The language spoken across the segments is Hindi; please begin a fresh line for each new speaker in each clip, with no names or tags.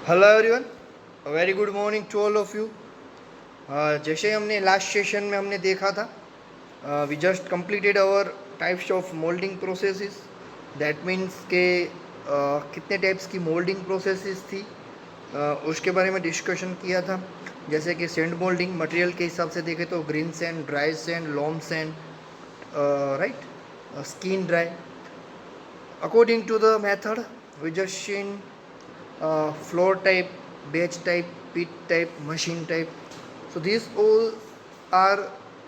Hello everyone, very good morning to all of you. जैसे हमने लास्ट सेशन में हमने देखा था, we just completed our types of moulding processes. That means के कितने टाइप्स की मोल्डिंग प्रोसेसेस थी, उसके बारे में डिस्कशन किया था। जैसे कि सैंड मोल्डिंग मटेरियल के हिसाब से देखें तो green sand, dry sand, loam sand, right, skin dry. According to the method we just seen floor type, batch type, pit type, machine type. So these all are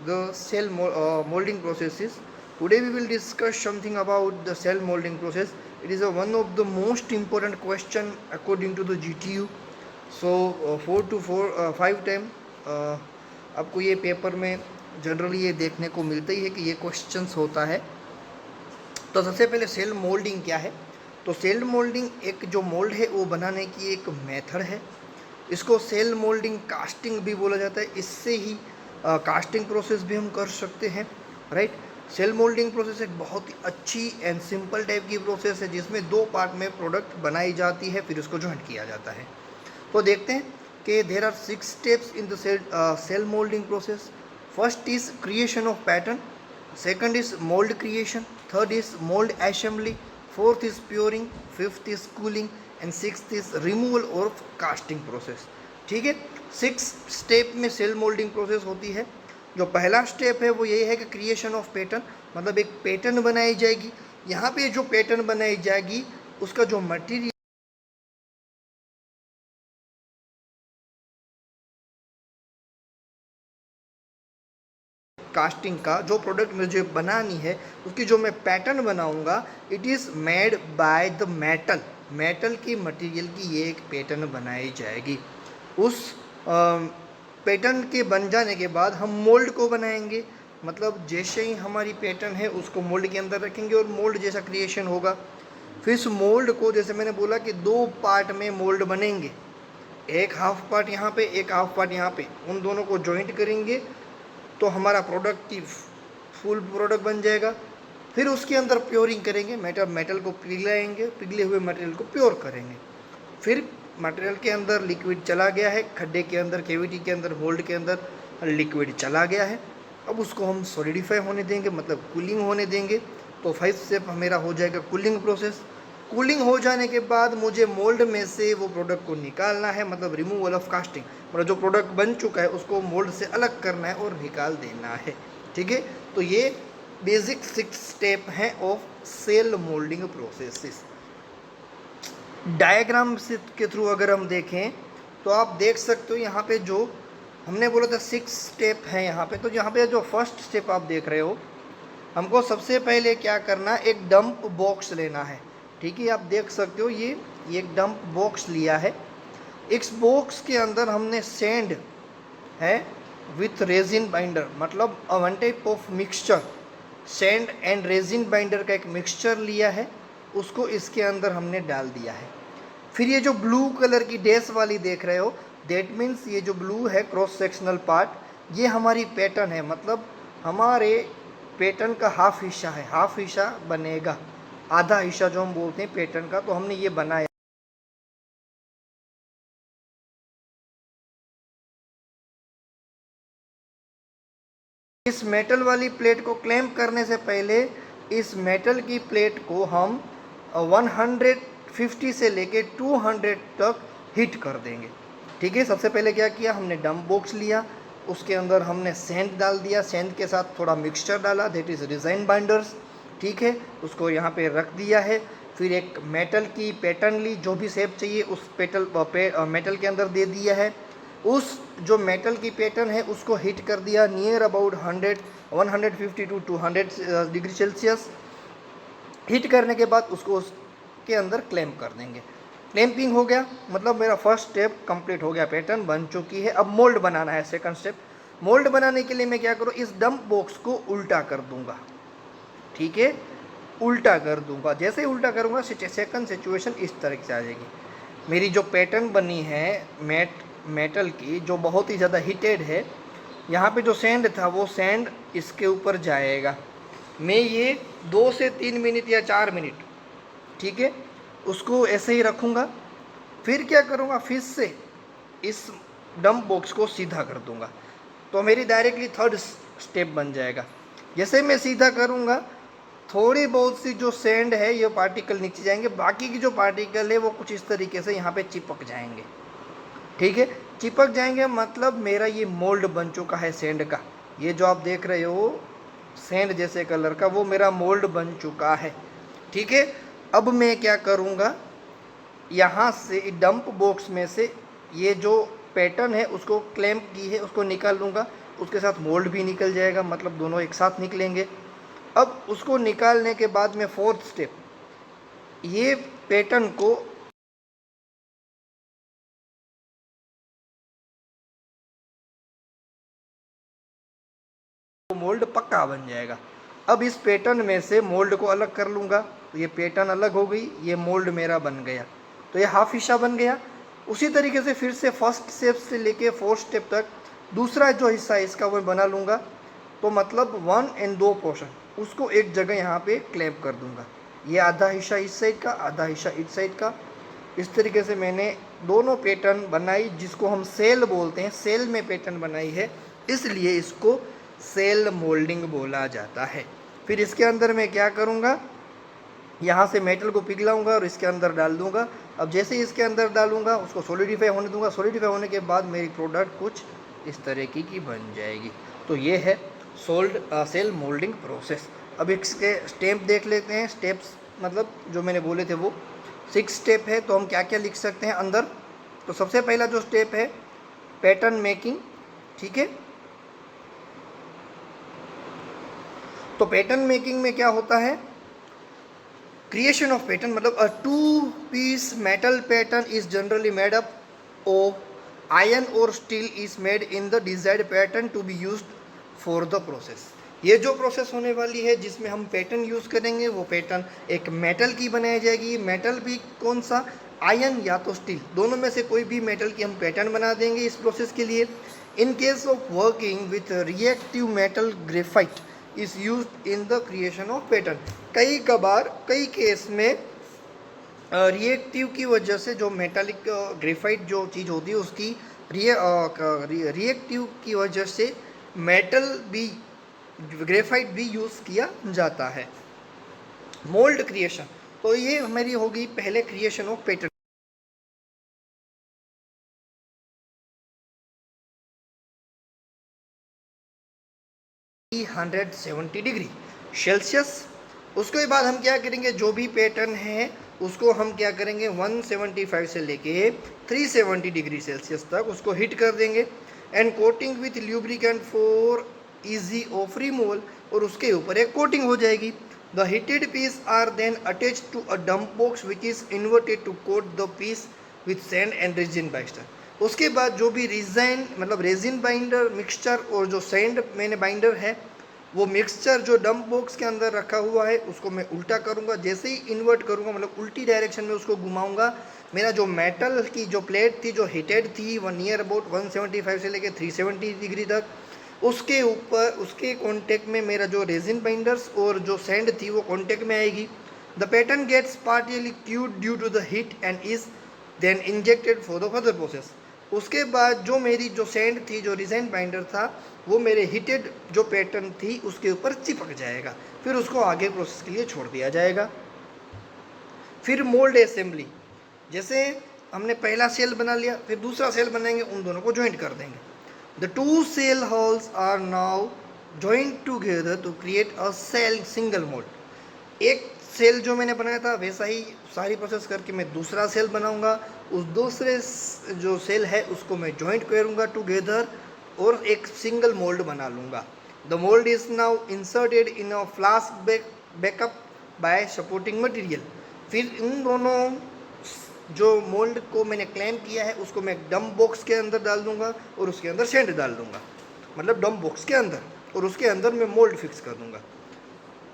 the cell molding processes. Today we will discuss something about the cell molding process. It is one of the most important question according to the GTU. So 4 to 5 time आपको ये पेपर में जनरली ये देखने को मिलता ही है कि ये क्वेश्चंस होता है। तो सबसे पहले सेल मोल्डिंग क्या है? तो सेल मोल्डिंग एक जो मोल्ड है वो बनाने की एक मेथड है। इसको सेल मोल्डिंग कास्टिंग भी बोला जाता है। इससे ही कास्टिंग प्रोसेस भी हम कर सकते हैं, राइट। सेल मोल्डिंग प्रोसेस एक बहुत ही अच्छी एंड सिंपल टाइप की प्रोसेस है जिसमें 2 पार्ट में प्रोडक्ट बनाई जाती है, फिर उसको जॉइंट किया जाता है। तो देखते हैं कि there are 6 steps in the shell moulding process. First is creation of pattern, second is mold creation, third is mold assembly, fourth is puring, fifth is cooling and sixth is removal or casting process। ठीक है, 6 स्टेप में सेल मोल्डिंग प्रोसेस होती है। जो पहला स्टेप है वो ये है कि क्रिएशन ऑफ पैटर्न, मतलब एक पैटर्न बनाई जाएगी। यहाँ पे जो पैटर्न बनाई जाएगी उसका जो मटेरियल कास्टिंग का जो प्रोडक्ट मुझे बनानी है उसकी जो मैं पैटर्न बनाऊंगा, it is made by the metal की मटेरियल की ये एक पैटर्न बनाई जाएगी। उस पैटर्न के बन जाने के बाद हम मोल्ड को बनाएंगे, मतलब जैसे ही हमारी पैटर्न है उसको मोल्ड के अंदर रखेंगे और मोल्ड जैसा क्रिएशन होगा। फिर इस मोल्ड को, जैसे मैंने बोला कि 2 पार्ट में मोल्ड बनेंगे, एक हाफ पार्ट यहाँ पे, एक हाफ पार्ट यहाँ पे, उन दोनों को जॉइंट करेंगे तो हमारा प्रोडक्ट की फुल प्रोडक्ट बन जाएगा। फिर उसके अंदर प्योरिंग करेंगे, मेटल को पिघलाएंगे, पिघले हुए मटेरियल को प्योर करेंगे। फिर मटेरियल के अंदर लिक्विड चला गया है, खड्डे के अंदर, कैविटी के अंदर, मोल्ड के अंदर लिक्विड चला गया है। अब उसको हम सॉलिडिफाई होने देंगे, मतलब कूलिंग होने देंगे। तो 5 स्टेप मेरा हो जाएगा कूलिंग प्रोसेस। कूलिंग हो जाने के बाद मुझे मोल्ड में से वो प्रोडक्ट को निकालना है, मतलब रिमूवल ऑफ कास्टिंग, मतलब जो प्रोडक्ट बन चुका है उसको मोल्ड से अलग करना है और निकाल देना है। ठीक है, तो ये बेसिक 6 स्टेप हैं of shell moulding processes. Diagram से के थ्रू अगर हम देखें तो आप देख सकते हो यहाँ पे जो हमने बोला था 6 स्टेप हैं यहाँ पे। तो यहाँ पे जो फर्स्ट स्टेप आप देख रहे हो, हमको सबसे पहले क्या करना, एक डंप बॉक्स लेना है। ठीक है, आप देख सकते हो ये एक डंप बॉक्स लिया है। इस बॉक्स के अंदर हमने सैंड है विथ रेजिन बाइंडर, मतलब one type of mixture, sand and resin binder का एक मिक्सचर लिया है, उसको इसके अंदर हमने डाल दिया है। फिर ये जो ब्लू कलर की डैश वाली देख रहे हो, दैट मीन्स ये जो ब्लू है क्रॉस सेक्शनल पार्ट, ये हमारी पैटर्न है, मतलब हमारे पैटर्न का हाफ हिस्सा है, हाफ हिस्सा बनेगा, आधा हिस्सा जो हम बोलते हैं पैटर्न का, तो हमने ये बनाया। इस मेटल वाली प्लेट को क्लैंप करने से पहले इस मेटल की प्लेट को हम 150 से लेके 200 तक हीट कर देंगे। ठीक है, सबसे पहले क्या किया, हमने डंप बॉक्स लिया, उसके अंदर हमने सैंड डाल दिया, सैंड के साथ थोड़ा मिक्सचर डाला, दैट इज़ रेजिन बाइंडर्स। ठीक है, उसको यहाँ पे रख दिया है। फिर एक मेटल की पैटर्न ली, जो भी शेप चाहिए उस मेटल के अंदर दे दिया है। उस जो मेटल की पैटर्न है उसको हीट कर दिया near about 150 to 200 degree celsius. Heat करने के बाद उसको उसके अंदर क्लैंप कर देंगे। क्लैंपिंग हो गया, मतलब मेरा फर्स्ट स्टेप कंप्लीट हो गया, पैटर्न बन चुकी है। अब मोल्ड बनाना है, सेकंड स्टेप। मोल्ड बनाने के लिए मैं क्या करूँ, इस डंप बॉक्स को उल्टा कर दूंगा। ठीक है, उल्टा कर दूंगा। जैसे ही उल्टा करूँगा सेकंड सिचुएशन इस तरह से आ जाएगी। मेरी जो पैटर्न बनी है मेटल की, जो बहुत ही ज़्यादा हीटेड है, यहाँ पे जो सैंड था वो सैंड इसके ऊपर जाएगा। मैं ये 2 से 3 मिनट या 4 मिनट, ठीक है, उसको ऐसे ही रखूँगा। फिर क्या करूँगा, फिर से इस डंप बॉक्स को सीधा कर दूंगा, तो मेरी डायरेक्टली थर्ड स्टेप बन जाएगा। जैसे मैं सीधा करूँगा, थोड़ी बहुत सी जो सैंड है ये पार्टिकल नीचे जाएंगे, बाकी की जो पार्टिकल है वो कुछ इस तरीके से यहाँ पे चिपक जाएंगे। ठीक है, चिपक जाएंगे मतलब मेरा ये मोल्ड बन चुका है सैंड का। ये जो आप देख रहे हो सैंड जैसे कलर का, वो मेरा मोल्ड बन चुका है। ठीक है, अब मैं क्या करूँगा, यहाँ से डंप बॉक्स में से ये जो पैटर्न है उसको क्लैंप की है उसको निकाल लूँगा, उसके साथ मोल्ड भी निकल जाएगा, मतलब दोनों एक साथ निकलेंगे। अब उसको निकालने के बाद में फोर्थ स्टेप, ये पैटर्न को मोल्ड पक्का बन जाएगा। अब इस पैटर्न में से मोल्ड को अलग कर लूँगा, तो ये पैटर्न अलग हो गई, ये मोल्ड मेरा बन गया, तो ये हाफ हिस्सा बन गया। उसी तरीके से फिर से फर्स्ट स्टेप से लेके फोर्थ स्टेप तक दूसरा जो हिस्सा है इसका वो बना लूँगा, तो मतलब 1 एंड 2 पोर्शन उसको एक जगह यहाँ पे क्लैंप कर दूँगा। ये आधा हिस्सा इस साइड का, आधा हिस्सा इस साइड का। इस तरीके से मैंने दोनों पैटर्न बनाई, जिसको हम सेल बोलते हैं, सेल में पैटर्न बनाई है, इसलिए इसको सेल मोल्डिंग बोला जाता है। फिर इसके अंदर मैं क्या करूँगा, यहाँ से मेटल को पिघलाऊंगा और इसके अंदर डाल दूंगा। अब जैसे ही इसके अंदर डालूंगा उसको सॉलिडिफाई होने दूंगा, सॉलिडिफाई होने के बाद मेरी प्रोडक्ट कुछ इस तरीके की बन जाएगी। तो ये है सेल मोल्डिंग प्रोसेस। अब इसके स्टेप देख लेते हैं, स्टेप्स मतलब जो मैंने बोले थे वो 6 स्टेप है, तो हम क्या क्या लिख सकते हैं अंदर। तो सबसे पहला जो स्टेप है पैटर्न मेकिंग। ठीक है, तो पैटर्न मेकिंग में क्या होता है, क्रिएशन ऑफ पैटर्न, मतलब a 2-piece metal pattern is generally made up of iron और steel is made in the desired pattern to be used for the process. ये जो प्रोसेस होने वाली है जिसमें हम पैटर्न यूज़ करेंगे वो पैटर्न एक मेटल की बनाई जाएगी। मेटल भी कौन सा, आयरन या तो स्टील, दोनों में से कोई भी मेटल की हम पैटर्न बना देंगे इस प्रोसेस के लिए। In case of working with reactive metal graphite is used in the creation of pattern. कई कबार कई केस में रिएक्टिव की वजह से जो मेटालिक ग्रेफाइट जो चीज़ होती है उसकी रिएक्टिव की वजह से मेटल भी, ग्रेफाइट भी यूज़ किया जाता है। मोल्ड क्रिएशन, तो ये हमारी होगी पहले creation of pattern. 370 degree Celsius. उसके बाद हम क्या करेंगे, जो भी पैटर्न है उसको हम क्या करेंगे 175 से लेके 370 डिग्री सेल्सियस तक उसको हिट कर देंगे and coating with lubricant for easy of removal, और उसके ऊपर एक कोटिंग हो जाएगी। The heated piece are then attach to a dump box which is inverted to coat the piece with sand and resin binder. उसके बाद जो भी रिजाइन मतलब रेजिन बाइंडर मिक्सचर और जो सैंड मैंने बाइंडर है वो मिक्सचर जो डंप बॉक्स के अंदर रखा हुआ है उसको मैं उल्टा करूँगा। जैसे ही इन्वर्ट करूँगा मतलब उल्टी डायरेक्शन में उसको घुमाऊँगा, मेरा जो मेटल की जो प्लेट थी जो हीटेड थी वन नियर अबाउट 175 से लेके 370 डिग्री तक, उसके ऊपर उसके कांटेक्ट में मेरा जो रेजिन बाइंडर्स और जो सैंड थी वो कांटेक्ट में आएगी। The pattern gets partially cured due to the heat and is then injected for the further process. उसके बाद जो मेरी जो सैंड थी जो रिजाइन बाइंडर था वो मेरे हीटेड जो पैटर्न थी उसके ऊपर चिपक जाएगा, फिर उसको आगे प्रोसेस के लिए छोड़ दिया जाएगा। फिर मोल्ड असेंबली, जैसे हमने पहला सेल बना लिया फिर दूसरा सेल बनाएंगे, उन दोनों को ज्वाइंट कर देंगे। The two shell halves are now joint together to create a shell single mould. एक सेल जो मैंने बनाया था वैसा ही सारी प्रोसेस करके मैं दूसरा सेल बनाऊंगा, उस दूसरे जो सेल है उसको मैं ज्वाइंट करूंगा टुगेदर और एक सिंगल मोल्ड बना लूँगा। The mould is now inserted in a flask backup bye supporting material. फिर इन दोनों जो मोल्ड को मैंने क्लैम्प किया है उसको मैं डंप बॉक्स के अंदर डाल दूंगा और उसके अंदर सैंड डाल दूंगा, मतलब डंप बॉक्स के अंदर, और उसके अंदर मैं मोल्ड फिक्स कर दूंगा,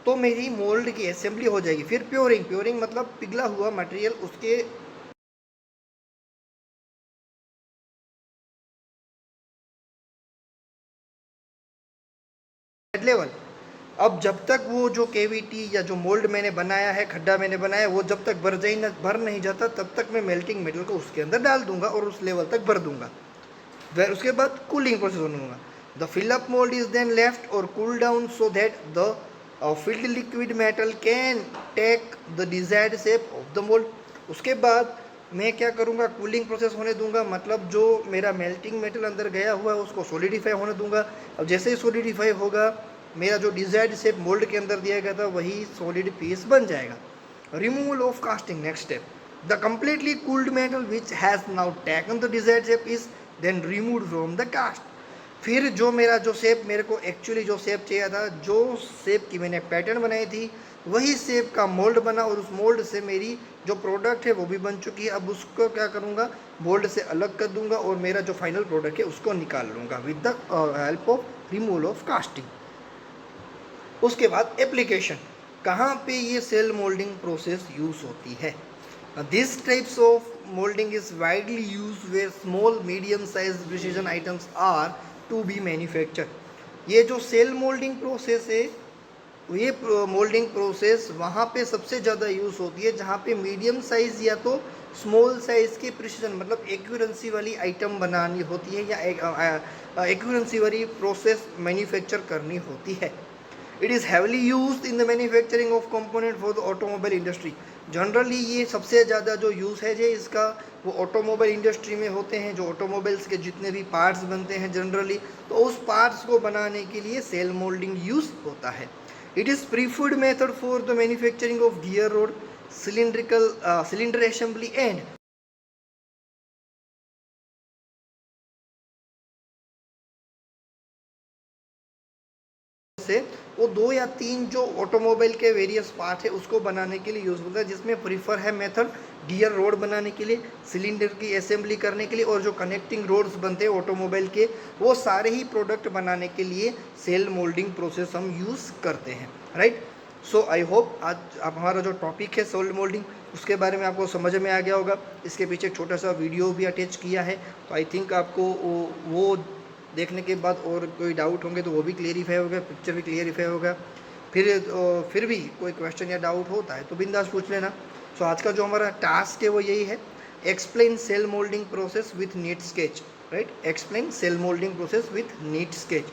तो मेरी मोल्ड की असेंबली हो जाएगी। फिर प्योरिंग, प्योरिंग मतलब पिघला हुआ मटेरियल उसके लेवल। अब जब तक वो जो केविटी या जो मोल्ड मैंने बनाया है, खड्डा मैंने बनाया, वो जब तक भर नहीं जाता तब तक मैं मेल्टिंग मेटल को उसके अंदर डाल दूंगा और उस लेवल तक भर दूंगा। फिर उसके बाद कूलिंग प्रोसेस होने दूंगा। The fill up mould is then left और cool down so that the filled liquid metal can take the desired shape of the mold। उसके बाद मैं क्या करूँगा, कूलिंग प्रोसेस होने दूंगा, मतलब जो मेरा मेल्टिंग मेटल अंदर गया हुआ है उसको सॉलिडिफाई होने दूंगा। अब जैसे ही सॉलिडिफाई होगा, मेरा जो डिजायर्ड शेप मोल्ड के अंदर दिया गया था वही सॉलिड पीस बन जाएगा। Removal of casting, next step, the completely cooled metal which has now taken the desired shape is then removed from the cast. फिर जो मेरा जो शेप, मेरे को एक्चुअली जो शेप चाहिए था, जो शेप की मैंने पैटर्न बनाई थी, वही शेप का मोल्ड बना और उस मोल्ड से मेरी जो प्रोडक्ट है वो भी बन चुकी है। अब उसको क्या करूँगा, मोल्ड से अलग कर दूंगा और मेरा जो फाइनल प्रोडक्ट है उसको निकाल लूँगा with the help of removal of casting. उसके बाद एप्लीकेशन, कहाँ पे ये सेल मोल्डिंग प्रोसेस यूज़ होती है। This types of moulding is widely use where small medium size precision items are to be manufacture. ये जो सेल मोल्डिंग प्रोसेस है, ये मोल्डिंग प्रोसेस वहाँ पे सबसे ज़्यादा यूज़ होती है जहाँ पे मीडियम साइज़ या तो स्मॉल साइज़ की प्रिसीजन मतलब एक्यूरेंसी वाली आइटम बनानी होती है या एक्यूरेंसी वाली प्रोसेस मैन्युफैक्चर करनी होती है। It is heavily use in the manufacturing of component for the automobile industry. Generally ये सबसे ज़्यादा जो यूसेज है इसका वो ऑटोमोबाइल इंडस्ट्री में होते हैं। जो ऑटोमोबाइल्स के जितने भी पार्ट्स बनते हैं जनरली, तो उस पार्ट्स को बनाने के लिए सेल मोल्डिंग यूज़ होता है। It is preferred method for the manufacturing of gear road, cylinder assembly and से वो 2 या 3 जो ऑटोमोबाइल के वेरियस पार्ट है उसको बनाने के लिए यूज़ होता है, जिसमें प्रीफर है मेथड गियर रोड बनाने के लिए, सिलेंडर की असेंबली करने के लिए, और जो कनेक्टिंग रोड्स बनते हैं ऑटोमोबाइल के, वो सारे ही प्रोडक्ट बनाने के लिए सेल मोल्डिंग प्रोसेस हम यूज़ करते हैं, राइट। सो आई होप आज आप हमारा जो टॉपिक है सेल मोल्डिंग उसके बारे में आपको समझ में आ गया होगा। इसके पीछे एक छोटा सा वीडियो भी अटैच किया है, तो आई थिंक आपको वो देखने के बाद और कोई डाउट होंगे तो वो भी क्लियरिफाई होगा, पिक्चर भी क्लियरिफाई होगा। फिर भी कोई क्वेश्चन या डाउट होता है तो बिंदास पूछ लेना। सो आज का जो हमारा टास्क है वो यही है, explain shell moulding process with neat sketch, right. Explain shell moulding process with neat sketch.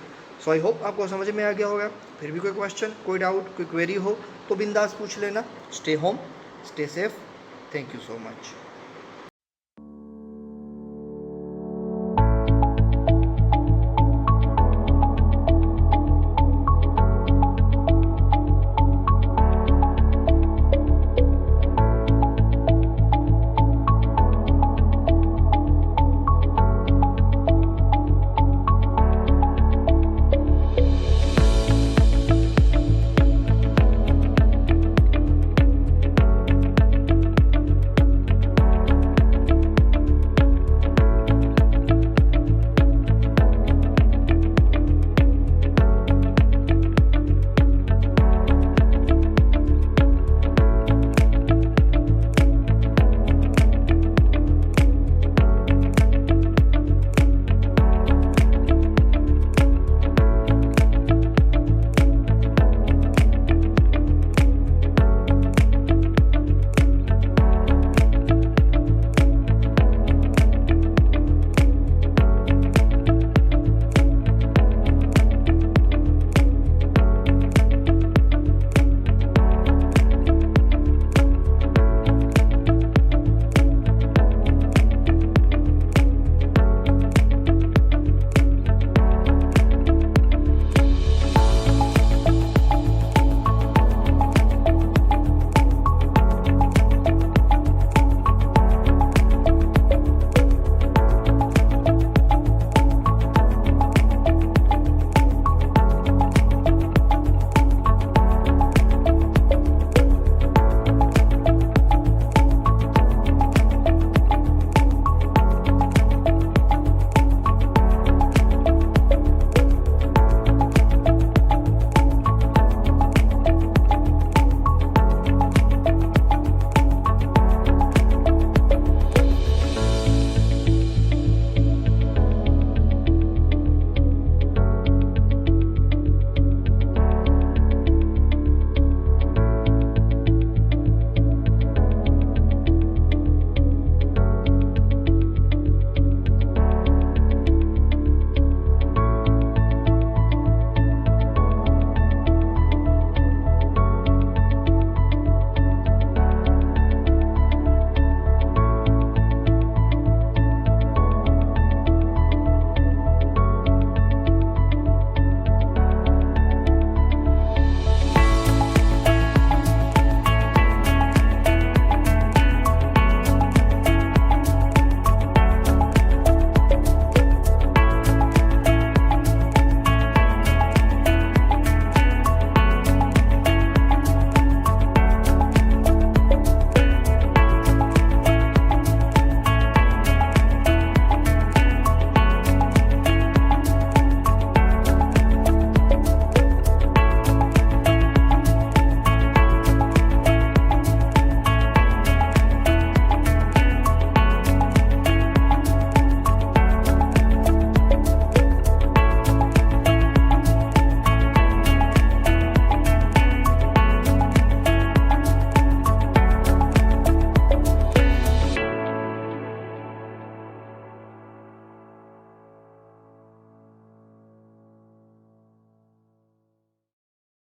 So I hope आपको समझ में आ गया होगा। फिर भी कोई क्वेश्चन, कोई डाउट, कोई क्वेरी हो तो बिंदास पूछ लेना। Stay home, stay safe, thank you so much.